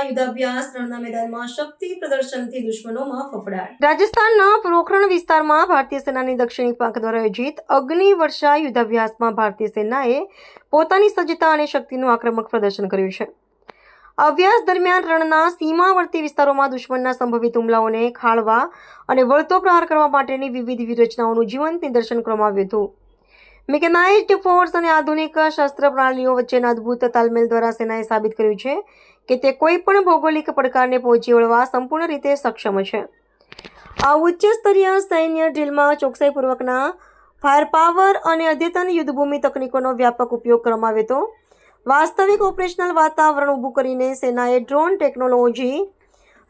યુદ્ધાભ્યાસ રણના મેદાનમાં શક્તિ પ્રદર્શનથી દુશ્મનોમાં ફફડાટ। રાજસ્થાનના પોખરણ વિસ્તારમાં ભારતીય સેનાની દક્ષિણી પાંખ દ્વારા આયોજિત અગ્નિ વર્ષા યુદ્ધાભ્યાસમાં ભારતીય સેનાએ પોતાની સજ્જતા અને શક્તિનું આક્રમક પ્રદર્શન કર્યું છે। અભ્યાસ દરમિયાન રણના સીમાવર્તી વિસ્તારોમાં દુશ્મનના સંભવિત હુમલાઓને ખાળવા અને વળતો પ્રહાર કરવા માટેની વિવિધ વ્યૂહરચનાઓનું જીવંત નિદર્શન કરવામાં આવ્યું હતું। મિકેનાઇઝ્ડ ફોર્સ અને આધુનિક શસ્ત્ર પ્રણાલીઓ વચ્ચેના અદ્ભુત તાલમેલ દ્વારા સેનાએ સાબિત કર્યું છે કે તે કોઈપણ ભૌગોલિક પડકારને પહોંચી વળવા સંપૂર્ણ રીતે સક્ષમ છે। આ ઉચ્ચ સ્તરીય સૈન્ય ડ્રીલમાં ચોકસાઈપૂર્વકના ફાયર પાવર અને અદ્યતન યુદ્ધભૂમિ તકનીકોનો વ્યાપક ઉપયોગ કરવામાં આવ્યો હતો। વાસ્તવિક ઓપરેશનલ વાતાવરણ ઊભું કરીને સેનાએ ડ્રોન ટેકનોલોજી,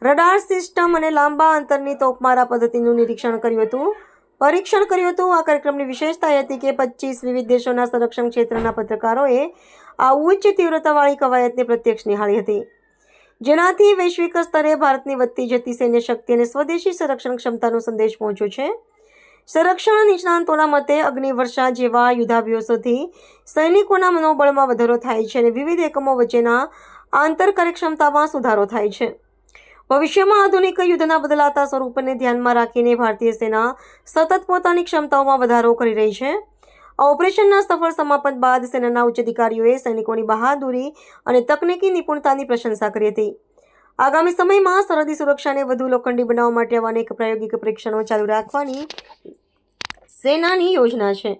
રડાર સિસ્ટમ અને લાંબા અંતરની તોપમારા પદ્ધતિનું પરીક્ષણ કર્યું હતું। આ કાર્યક્રમની વિશેષતા એ હતી કે 25 વિવિધ દેશોના સંરક્ષણ ક્ષેત્રના પત્રકારોએ આ ઉચ્ચ તીવ્રતાવાળી કવાયતને પ્રત્યક્ષ નિહાળી હતી, જેનાથી વૈશ્વિક સ્તરે ભારતની વધતી જતી સૈન્ય શક્તિ અને સ્વદેશી સંરક્ષણ ક્ષમતાનો સંદેશ પહોંચ્યો છે। સંરક્ષણ નિષ્ણાંતોના મતે અગ્નિવર્ષા જેવા યુદ્ધાભ્યાસોથી સૈનિકોના મનોબળમાં વધારો થાય છે અને વિવિધ એકમો વચ્ચેના આંતર કાર્યક્ષમતામાં સુધારો થાય છે। ભવિષ્યમાં આધુનિક યુદ્ધના બદલાતા સ્વરૂપને ધ્યાનમાં રાખીને ભારતીય સેના સતત પોતાની ક્ષમતાઓમાં વધારો કરી રહી છે। આ ઓપરેશનના સફળ સમાપન બાદ સેનાના ઉચ્ચ અધિકારીઓએ સૈનિકોની બહાદુરી અને તકનીકી નિપુણતાની પ્રશંસા કરી હતી। આગામી સમયમાં સરહદી સુરક્ષાને વધુ લોખંડી બનાવવા માટે આવા અનેક પ્રાયોગિક પરીક્ષણો ચાલુ રાખવાની સેનાની યોજના છે।